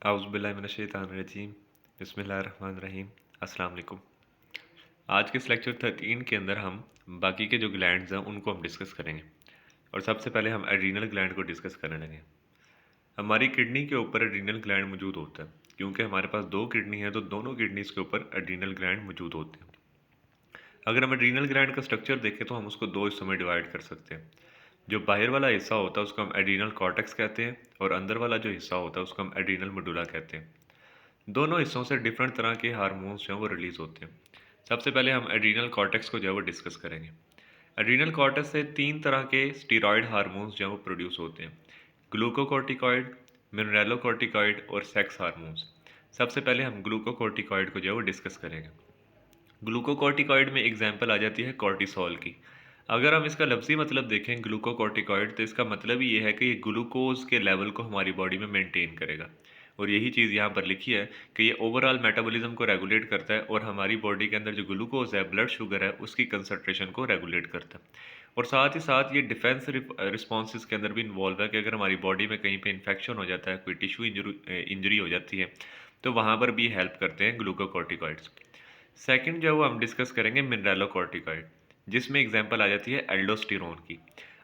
आउज़ुबिल्लाहिमिनश्शैतानिर्रजीम बिस्मिल्लाहिर्रहमानिर्रहीम अस्सलाम वालेकुम। आज के इस लेक्चर 13 के अंदर हम बाकी के जो ग्लैंड्स हैं उनको हम डिस्कस करेंगे और सबसे पहले हम एड्रीनल ग्लैंड को डिस्कस करने लगे। हमारी किडनी के ऊपर एड्रीनल ग्लैंड मौजूद होता है क्योंकि हमारे पास दो किडनी है तो दोनों किडनीज़ के ऊपर एड्रीनल ग्लैंड मौजूद होते हैं। अगर हम एड्रीनल ग्लैंड का स्ट्रक्चर देखें तो हम उसको दो हिस्सों में डिवाइड कर सकते हैं। जो बाहर वाला हिस्सा होता है उसको हम एड्रीनल कॉर्टेक्स कहते हैं और अंदर वाला जो हिस्सा होता है उसको हम एड्रीनल मेडुला कहते हैं। दोनों हिस्सों से डिफरेंट तरह के हार्मोन्स जो हैं वो रिलीज़ होते हैं। सबसे पहले हम एड्रीनल कॉर्टेक्स को जो है वो डिस्कस करेंगे। एड्रीनल कॉर्टेक्स से तीन तरह के स्टीरॉयड हार्मोन्स जो हैं वो प्रोड्यूस होते हैं। ग्लूकोकॉर्टिकॉइड, मिनरेलोकॉर्टिकॉइड और सेक्स हार्मोन्स। सबसे पहले हम ग्लूकोकॉर्टिकॉइड को जो है वो डिस्कस करेंगे। ग्लूकोकॉर्टिकॉइड में एग्जांपल आ जाती है कॉर्टिसोल की। अगर हम इसका लफ्ज़ी मतलब देखें ग्लूकोकॉर्टिकॉइड तो इसका मतलब ही ये है कि ये ग्लूकोज के लेवल को हमारी बॉडी में मेंटेन करेगा और यही चीज़ यहाँ पर लिखी है कि ये ओवरऑल मेटाबॉलिज्म को रेगुलेट करता है और हमारी बॉडी के अंदर जो ग्लूकोज है, ब्लड शुगर है, उसकी कंसंट्रेशन को रेगुलेट करता है। और साथ ही साथ ये डिफेंस रिस्पॉन्सेज के अंदर भी इन्वॉल्व है कि अगर हमारी बॉडी में कहीं पे इन्फेक्शन हो जाता है, कोई टिश्यू इंजरी हो जाती है तो वहाँ पर भी हेल्प करते हैं ग्लूकोकॉर्टिकॉइड्स। सेकंड जो है वो हम डिस्कस करेंगे मिनरेलोकॉर्टिकॉइड, जिसमें एग्जांपल आ जाती है एल्डोस्टेरोन की।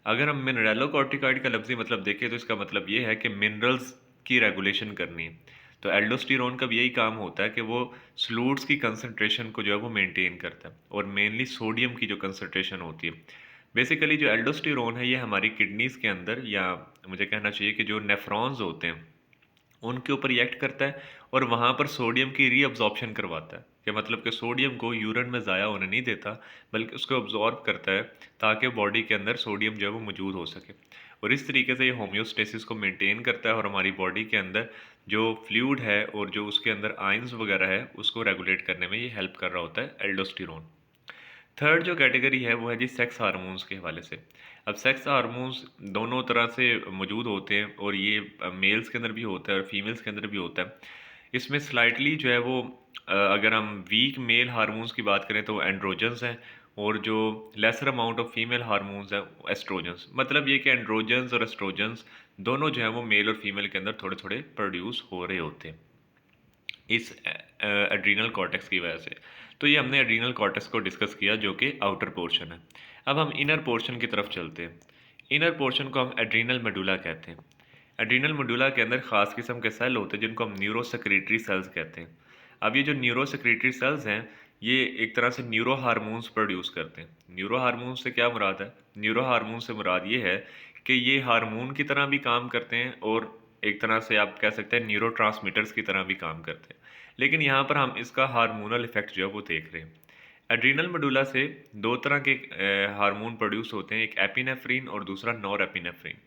अगर हम मिनरेलोकॉर्टिकॉइड का लफ्ज़ी मतलब देखें तो इसका मतलब ये है कि मिनरल्स की रेगुलेशन करनी है। तो एल्डोस्टेरोन का भी यही काम होता है कि वो स्लूट्स की कंसंट्रेशन को जो है वो मेंटेन करता है और मेनली सोडियम की जो कंसंट्रेशन होती है। बेसिकली जो एल्डोस्टेरोन है ये हमारी किडनीज़ के अंदर, या मुझे कहना चाहिए कि जो नेफ्रॉन्स होते हैं उनके ऊपर रिएक्ट करता है और वहाँ पर सोडियम की रीअब्जॉर्प्शन करवाता है, कि मतलब कि सोडियम को यूरिन में ज़ाया होने नहीं देता बल्कि उसको अब्जॉर्ब करता है ताकि बॉडी के अंदर सोडियम जो है वो मौजूद हो सके। और इस तरीके से ये होम्योस्टेसिस को मेंटेन करता है और हमारी बॉडी के अंदर जो फ्लूइड है और जो उसके अंदर आयंस वगैरह है उसको रेगुलेट करने में ये हेल्प कर रहा होता है एल्डोस्टेरोन। थर्ड जो कैटेगरी है वो है जी सेक्स हार्मोन्स के हवाले से। अब सेक्स हार्मोन्स दोनों तरह से मौजूद होते हैं और ये मेल्स के अंदर भी होता है और फीमेल्स के अंदर भी होता है। इसमें स्लाइटली जो है वो अगर हम वीक मेल हार्मोन्स की बात करें तो एंड्रोजन्स हैं और जो lesser amount of female hormones हैं एस्ट्रोजन्स। मतलब ये कि एंड्रोजन्स और एस्ट्रोजन्स दोनों जो है वो मेल और फीमेल के अंदर थोड़े थोड़े प्रोड्यूस हो रहे होते हैं इस एड्रीनल कॉर्टेक्स की वजह से। तो ये हमने एड्रीनल कॉर्टेक्स को डिस्कस किया जो कि आउटर पोर्शन है। अब हम इनर पोर्शन की तरफ चलते हैं। इनर पोर्शन को हम एड्रीनल मेडुला कहते हैं। एड्रीनल मेडुला के अंदर ख़ास किस्म के सेल होते हैं जिनको हम न्यूरो सेक्रेटरी सेल्स कहते हैं। अब ये जो न्यूरो सेक्रेटरी सेल्स हैं ये एक तरह से न्यूरो हार्मोन्स प्रोड्यूस करते हैं। न्यूरो हार्मोन से क्या मुराद है? न्यूरो हार्मोन से मुराद ये है कि ये हार्मोन की तरह भी काम करते हैं और एक तरह से आप कह सकते हैं न्यूरो की तरह भी काम करते हैं। लेकिन यहाँ पर हम इसका हार्मोनल इफेक्ट जो है वो देख रहे हैं। एड्रीनल मेडुला से दो तरह के हार्मोन प्रोड्यूस होते हैं, एक एपिनेफ्रीन और दूसरा नॉर एपिनेफ्रीन।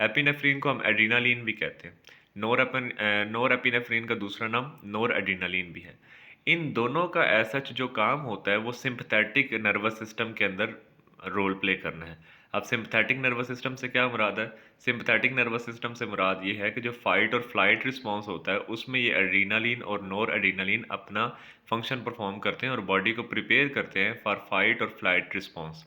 एपिनेफ्रीन को हम एड्रीनालिन भी कहते हैं। नॉर एपिनेफ्रीन का दूसरा नाम नॉर एड्रीनालिन भी है। इन दोनों का ऐसा जो काम होता है वो सिंपथेटिक नर्वस सिस्टम के अंदर रोल प्ले करना है। अब सिंपथेटिक नर्वस सिस्टम से क्या मुराद है? सिंपथेटिक नर्वस सिस्टम से मुराद ये है कि जो फाइट और फ्लाइट रिस्पॉन्स होता है उसमें ये एड्रीनालिन और नॉर एड्रीनालिन अपना फंक्शन परफॉर्म करते हैं और बॉडी को प्रिपेयर करते हैं फॉर फाइट और फ्लाइट रिस्पॉन्स।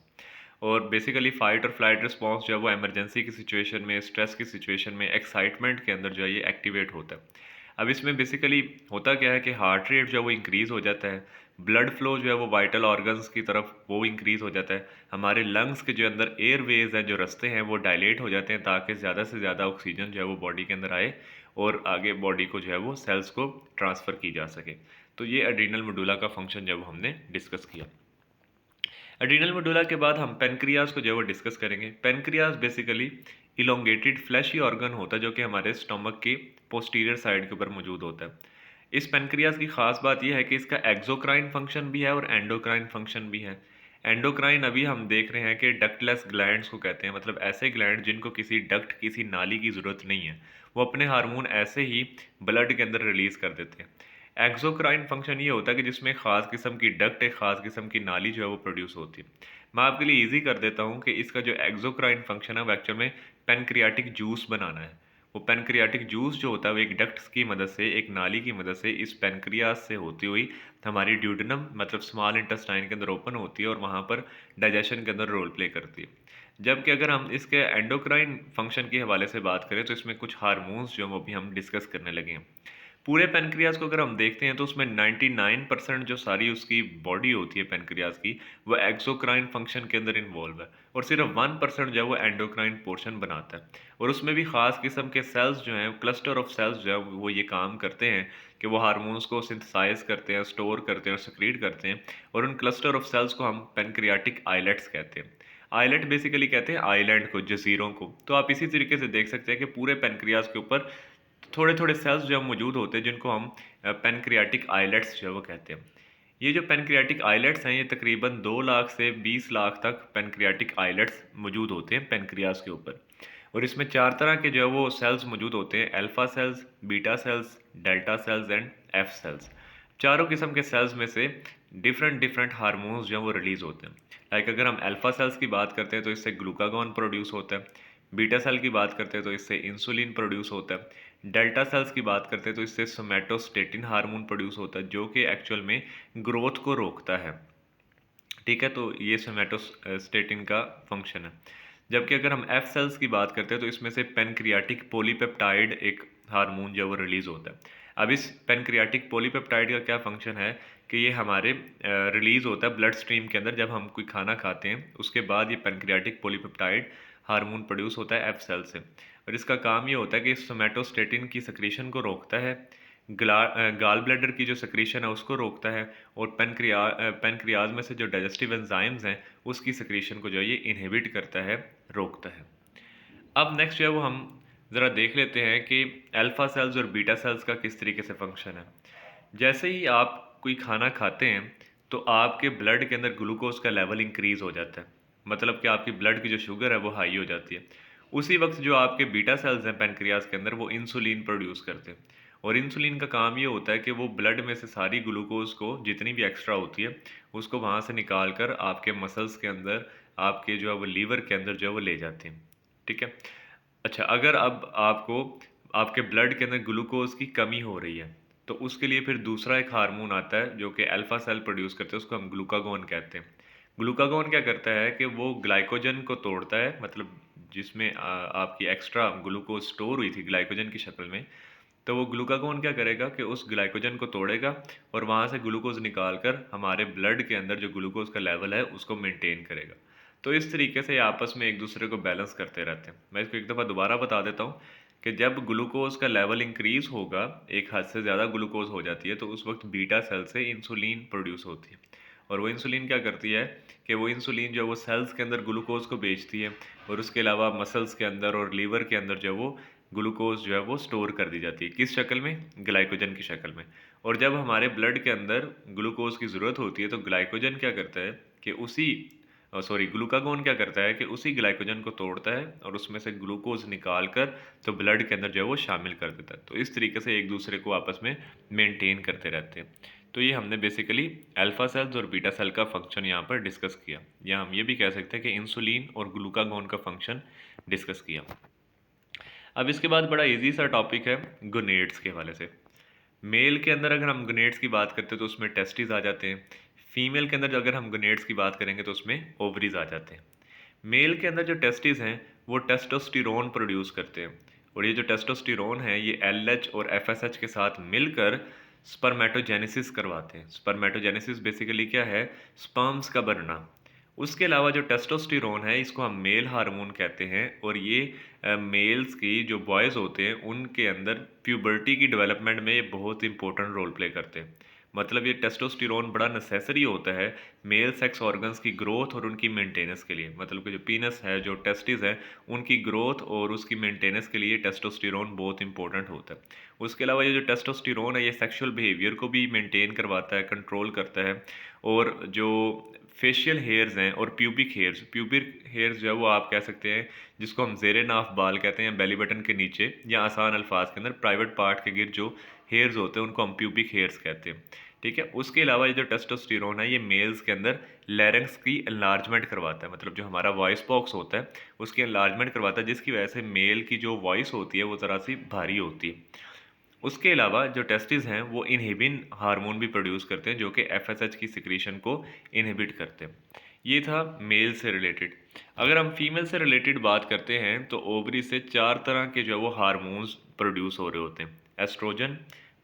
और बेसिकली फ़ाइट और फ्लाइट रिस्पॉन्स जो है वो इमरजेंसी की सिचुएशन में, स्ट्रेस की सिचुएशन में, एक्साइटमेंट के अंदर जो है ये एक्टिवेट होता है। अब इसमें बेसिकली होता क्या है कि हार्ट रेट जो है वो इंक्रीज़ हो जाता है, ब्लड फ्लो जो है वो वाइटल ऑर्गन्स की तरफ वो इंक्रीज़ हो जाता है, हमारे लंग्स के जो अंदर एयरवेज़ हैं, जो रास्ते हैं वो डायलेट हो जाते हैं ताकि ज़्यादा से ज़्यादा ऑक्सीजन जो है वो बॉडी के अंदर आए और आगे बॉडी को जो है वो सेल्स को ट्रांसफ़र की जा सके। तो ये एड्रीनल मेडुला का फंक्शन जो है वो हमने डिस्कस किया। एड्रीनल मेडुला के बाद हम पेनक्रियाज को जो है वो डिस्कस करेंगे। Pancreas basically elongated fleshy organ होता है जो कि हमारे स्टमक के पोस्टीरियर साइड के ऊपर मौजूद होता है। इस पेनक्रियाज की खास बात यह है कि इसका एक्सोक्राइन फंक्शन भी है और एंडोक्राइन फंक्शन भी है। एंडोक्राइन अभी हम देख रहे हैं कि डक्टलेस ग्लैंड्स को कहते हैं, मतलब ऐसे ग्लैंड जिनको किसी डक्ट, किसी नाली की ज़रूरत नहीं है, वो अपने हार्मोन ऐसे ही ब्लड के अंदर रिलीज़ कर देते हैं। एक्सोक्राइन फंक्शन ये होता है कि जिसमें ख़ास किस्म की डक्ट, एक ख़ास किस्म की नाली जो है वो प्रोड्यूस होती है। मैं आपके लिए ईज़ी कर देता हूँ कि इसका जो एक्सोक्राइन फंक्शन है वो एक्चुअल में पैनक्रियाटिक जूस बनाना है। वो पैनक्रियाटिक जूस जो होता है वो एक डक्ट्स की मदद से, एक नाली की मदद से इस पैनक्रियाज से होती हुई हमारी ड्यूडेनम मतलब स्मॉल इंटेस्टाइन के अंदर ओपन होती है और वहाँ पर डाइजेशन के अंदर रोल प्ले करती है। जबकि अगर हम इसके एंडोक्राइन फंक्शन के हवाले से बात करें तो इसमें कुछ हार्मोन्स जो हैं वो भी हम डिस्कस करने लगे हैं। पूरे पैनक्रियाज को अगर हम देखते हैं तो उसमें 99% जो सारी उसकी बॉडी होती है पैनक्रियाज की, वो एक्सोक्राइन फंक्शन के अंदर इन्वॉल्व है, और सिर्फ 1% जो है वो एंडोक्राइन पोर्शन बनाता है। और उसमें भी ख़ास किस्म के सेल्स जो हैं, क्लस्टर ऑफ सेल्स जो है वो ये काम करते हैं कि वो हार्मोन्स को सिंथेसाइज करते हैं, स्टोर करते हैं और सक्रीट करते हैं। और उन क्लस्टर ऑफ सेल्स को हम पैनक्रियाटिक आइलेट्स कहते हैं। आइलेट बेसिकली कहते हैं आइलैंड को, जजीरों को। तो आप इसी तरीके से देख सकते हैं कि पूरे पैनक्रियाज के ऊपर थोड़े थोड़े सेल्स जो है मौजूद होते हैं, जिनको हम पैनक्रियाटिक आइलेट्स जो है वो कहते हैं। ये जो पैनक्रियाटिक आइलेट्स हैं, ये तकरीबन 2 लाख से 20 लाख तक पैनक्रियाटिक आइलेट्स मौजूद होते हैं पैनक्रियाज के ऊपर। और इसमें 4 तरह के जो है वो सेल्स मौजूद होते हैं: alpha cells, beta cells, delta cells and F cells. चारों किस्म के सेल्स में से डिफरेंट डिफरेंट हार्मोन्स जो है वो रिलीज होते हैं। लाइक अगर हम अल्फा सेल्स की बात करते हैं तो इससे ग्लूकागॉन प्रोड्यूस होता है। बीटा सेल की बात करते हैं तो इससे इंसुलिन प्रोड्यूस होता है। डेल्टा सेल्स की बात करते हैं तो इससे सोमैटोस्टेटिन हार्मोन प्रोड्यूस होता है, जो कि एक्चुअल में ग्रोथ को रोकता है। ठीक है, तो ये सोमैटोस्टेटिन का फंक्शन है। जबकि अगर हम एफ सेल्स की बात करते हैं तो इसमें से पेनक्रियाटिक पॉलीपेप्टाइड एक हार्मोन जो है वो रिलीज होता है। अब इस पेनक्रियाटिक पॉलीपेप्टाइड का क्या फंक्शन है कि ये हमारे रिलीज होता है ब्लड स्ट्रीम के अंदर। जब हम कोई खाना खाते हैं उसके बाद ये पेनक्रियाटिक पॉलीपेप्टाइड हार्मोन प्रोड्यूस होता है एफ सेल से, और इसका काम ये होता है कि सोमैटोस्टेटिन की सक्रीशन को रोकता है, गाल ब्लैडर की जो सक्रीशन है उसको रोकता है, और पैनक्रियाज में से जो डाइजेस्टिव एंजाइम्स हैं उसकी सक्रीशन को जो है ये इनहिबिट करता है, रोकता है। अब नेक्स्ट जो है वो हम ज़रा देख लेते हैं कि अल्फ़ा सेल्स और बीटा सेल्स का किस तरीके से फंक्शन है। जैसे ही आप कोई खाना खाते हैं तो आपके ब्लड के अंदर ग्लूकोज का लेवल इंक्रीज़ हो जाता है, मतलब कि आपकी ब्लड की जो शुगर है वो हाई हो जाती है। उसी वक्त जो आपके बीटा सेल्स हैं पैनक्रियाज के अंदर, वो इंसुलिन प्रोड्यूस करते हैं। और इंसुलिन का काम ये होता है कि वो ब्लड में से सारी ग्लूकोज को, जितनी भी एक्स्ट्रा होती है, उसको वहाँ से निकाल कर आपके मसल्स के अंदर, आपके जो है वो लीवर के अंदर जो है वो ले जाते हैं। ठीक है। अच्छा, अगर अब आपको आपके ब्लड के अंदर ग्लूकोज की कमी हो रही है तो उसके लिए फिर दूसरा एक हार्मोन आता है जो कि अल्फा सेल प्रोड्यूस करते हैं, उसको हम ग्लूकागॉन कहते हैं। ग्लूकागॉन क्या करता है कि वो ग्लाइकोजन को तोड़ता है, मतलब जिसमें आपकी एक्स्ट्रा ग्लूकोज स्टोर हुई थी ग्लाइकोजन की शक्ल में, तो वो ग्लूकागॉन क्या करेगा कि उस ग्लाइकोजन को तोड़ेगा और वहाँ से ग्लूकोज निकाल कर हमारे ब्लड के अंदर जो ग्लूकोज का लेवल है उसको मेंटेन करेगा। तो इस तरीके से ये आपस में एक दूसरे को बैलेंस करते रहते हैं। मैं इसको एक दफ़ा दोबारा बता देता हूँ कि जब ग्लूकोज का लेवल इंक्रीज़ होगा, एक हद से ज़्यादा ग्लूकोज हो जाती है, तो उस वक्त बीटा सेल से इंसुलिन प्रोड्यूस होती है। और वो इंसुलिन क्या करती है कि वो इंसुलिन जो है वो सेल्स के अंदर ग्लूकोज को बेचती है, और उसके अलावा मसल्स के अंदर और लीवर के अंदर जो है वो ग्लूकोज जो है वो स्टोर कर दी जाती है। किस शक्ल में? ग्लाइकोजन की शक्ल में। और जब हमारे ब्लड के अंदर ग्लूकोज की ज़रूरत होती है तो ग्लाइकोजन क्या करता है कि ग्लूकागॉन क्या करता है कि उसी ग्लाइकोजन को तोड़ता है और उसमें से ग्लूकोज निकाल कर तो ब्लड के अंदर जो है वो शामिल कर देता है। तो इस तरीके से एक दूसरे को आपस में मेंटेन करते रहते हैं। तो ये हमने बेसिकली अल्फा सेल्स और बीटा सेल का फंक्शन यहाँ पर डिस्कस किया, या हम ये भी कह सकते हैं कि इंसुलिन और ग्लूकागॉन का फंक्शन डिस्कस किया। अब इसके बाद बड़ा इजी सा टॉपिक है गोनेड्स के हवाले से। मेल के अंदर अगर हम गोनेड्स की बात करते हैं तो उसमें टेस्टिस आ जाते हैं। फीमेल के अंदर जो अगर हम गोनेड्स की बात करेंगे तो उसमें ओवरीज आ जाते हैं। मेल के अंदर जो टेस्टिस हैं वो टेस्टोस्टेरोन प्रोड्यूस करते हैं, और ये जो टेस्टोस्टेरोन है ये एलएच और एफएसएच के साथ मिलकर स्पर्मेटोजेनेसिस करवाते हैं। स्पर्मेटोजेनेसिस बेसिकली क्या है? स्पर्म्स का बनना। उसके अलावा जो टेस्टोस्टेरोन है इसको हम मेल हार्मोन कहते हैं, और ये मेल्स की जो बॉयज़ होते हैं उनके अंदर प्यूबर्टी की डेवलपमेंट में ये बहुत इंपॉर्टेंट रोल प्ले करते हैं। मतलब ये टेस्टोस्टेरोन बड़ा नेसेसरी होता है मेल सेक्स ऑर्गन्स की ग्रोथ और उनकी मेंटेनेंस के लिए। मतलब कि जो पीनस है, जो टेस्टिस है, उनकी ग्रोथ और उसकी मेंटेनेंस के लिए टेस्टोस्टेरोन बहुत इंपॉर्टेंट होता है। उसके अलावा ये जो टेस्टोस्टेरोन है ये सेक्सुअल बिहेवियर को भी मेंटेन करवाता है, कंट्रोल करता है। और जो फेशियल हेयर्स हैं और प्यूबिक हेयर्स जो है वो आप कह सकते हैं जिसको हम ज़ेरे नाफ बाल कहते हैं, बेली बटन के नीचे या आसान अल्फाज के अंदर प्राइवेट पार्ट के गिर जो हेयर्स होते हैं उनको हम प्यूबिक हेयर्स कहते हैं। ठीक है। उसके अलावा ये जो टेस्टोस्टेरोन है ये मेल्स के अंदर लैरिंक्स की एनलार्जमेंट करवाता है, मतलब जो हमारा वॉइस बॉक्स होता है उसकी एनलार्जमेंट करवाता है, जिसकी वजह से मेल की जो वॉइस होती है वो ज़रा सी भारी होती है। उसके अलावा जो टेस्टिस हैं वो इनहिबिन हार्मोन भी प्रोड्यूस करते हैं जो कि एफएसएच की सिक्रीशन को इनहिबिट करते हैं। ये था मेल से रिलेटेड। अगर हम फीमेल से रिलेटेड बात करते हैं तो ओवरी से 4 तरह के जो है वो हार्मोन्स प्रोड्यूस हो रहे होते हैं: एस्ट्रोजन,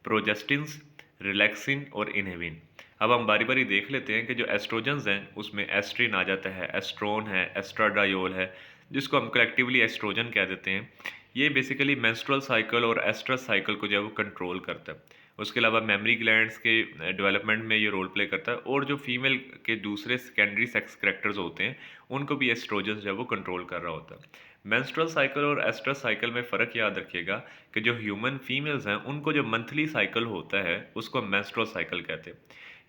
प्रोजेस्टिन्स, रिलैक्सिन और इनहिबिन। अब हम बारी बारी देख लेते हैं कि जो एस्ट्रोजन्स हैं उसमें एस्ट्रिन आ जाता है, एस्ट्रोन है, एस्ट्राडायोल है, जिसको हम कलेक्टिवली एस्ट्रोजन कह देते हैं। ये बेसिकली मेंस्ट्रुअल साइकिल और एस्ट्रस साइकिल को जो है वो कंट्रोल करता है। उसके अलावा मेमोरी ग्लैंड्स के डेवलपमेंट में ये रोल प्ले करता है, और जो फीमेल के दूसरे सेकेंडरी सेक्स कैरेक्टर्स होते हैं उनको भी एस्ट्रोजन जो है वो कंट्रोल कर रहा होता है। मेंस्ट्रुअल साइकिल और एस्ट्रस साइकिल में फ़र्क याद रखिएगा कि जो ह्यूमन फीमेल्स हैं उनको जो मंथली साइकिल होता है उसको हम मेंस्ट्रुअल साइकिल कहते हैं।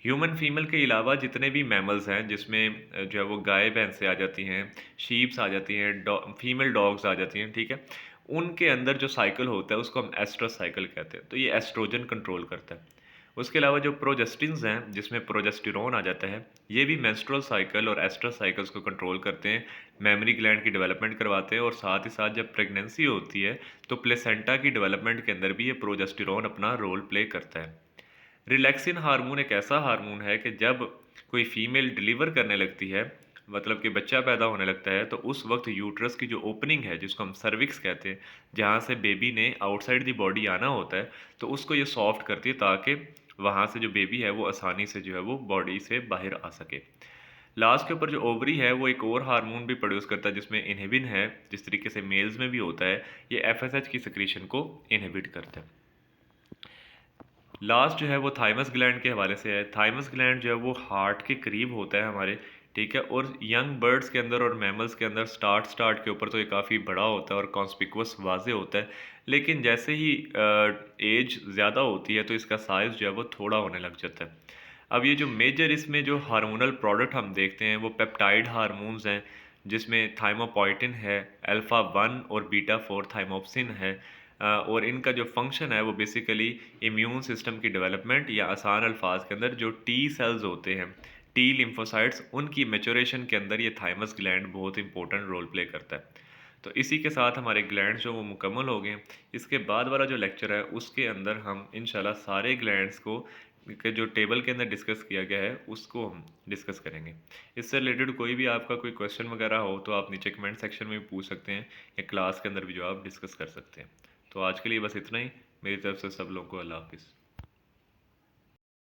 ह्यूमन फीमेल के अलावा जितने भी मैमल्स हैं, जिसमें जो है वो गाय भैंसें आ जाती हैं, शीप्स आ जाती हैं, फीमेल डॉग्स आ जाती हैं, ठीक है, उनके अंदर जो साइकिल होता है उसको हम एस्ट्रस साइकिल कहते हैं। तो ये एस्ट्रोजन कंट्रोल करता है। उसके अलावा जो प्रोजेस्टिन्स हैं जिसमें प्रोजेस्टेरोन आ जाता है, ये भी मेंस्ट्रुअल साइकिल और एस्ट्रस साइकिल्स को कंट्रोल करते हैं, मेमोरी ग्लैंड की डेवलपमेंट करवाते हैं, और साथ ही साथ जब प्रेगनेंसी होती है तो प्लेसेंटा की डेवलपमेंट के अंदर भी ये प्रोजेस्टेरोन अपना रोल प्ले करता है। रिलैक्सिन हार्मोन एक ऐसा हार्मोन है कि जब कोई फीमेल डिलीवर करने लगती है, मतलब कि बच्चा पैदा होने लगता है, तो उस वक्त यूट्रस की जो ओपनिंग है जिसको हम सर्विक्स कहते हैं, जहाँ से बेबी ने आउटसाइड दी बॉडी आना होता है, तो उसको ये सॉफ्ट करती है ताकि वहाँ से जो बेबी है वो आसानी से जो है वो बॉडी से बाहर आ सके। लास्ट के ऊपर जो ओवरी है वो एक और हार्मोन भी प्रोड्यूस करता है जिसमें इनहिबिन है, जिस तरीके से मेल्स में भी होता है। ये एफएसएच की सिक्रीशन को इनहिबिट करता है। लास्ट जो है वो थाइमस ग्लैंड के हवाले से है। थाइमस ग्लैंड जो है वो हार्ट के करीब होता है हमारे, ठीक है, और यंग बर्ड्स के अंदर और मैमल्स के अंदर स्टार्ट के ऊपर तो ये काफ़ी बड़ा होता है और कॉन्स्पिकुअस वाजे होता है, लेकिन जैसे ही एज ज़्यादा होती है तो इसका साइज़ जो है वो थोड़ा होने लग जाता है। अब ये जो मेजर इसमें जो हार्मोनल प्रोडक्ट हम देखते हैं वो पेप्टाइड हार्मोन्स हैं, जिसमें थाइमोपोइटिन है, अल्फ़ा 1 और बीटा 4 थाइमोप्सिन है। और इनका जो फंक्शन है वो बेसिकली इम्यून सिस्टम की डेवलपमेंट, या आसान अल्फाज के अंदर जो टी सेल्स होते हैं, टी लिम्फोसाइट्स, उनकी मेचोरेशन के अंदर ये थाइमस ग्लैंड बहुत इंपॉर्टेंट रोल प्ले करता है। तो इसी के साथ हमारे ग्लैंड्स जो वो मुकम्मल हो गए। इसके बाद वाला जो लेक्चर है उसके अंदर हम इंशाल्लाह सारे ग्लैंड्स को के जो टेबल के अंदर डिस्कस किया गया है उसको हम डिस्कस करेंगे। इससे रिलेटेड कोई भी आपका कोई क्वेश्चन वगैरह हो तो आप नीचे कमेंट सेक्शन में भी पूछ सकते हैं, या क्लास के अंदर भी जो आप डिस्कस कर सकते हैं। तो आज के लिए बस इतना ही। मेरी तरफ से सब लोगों को अल्लाह हाफिज़।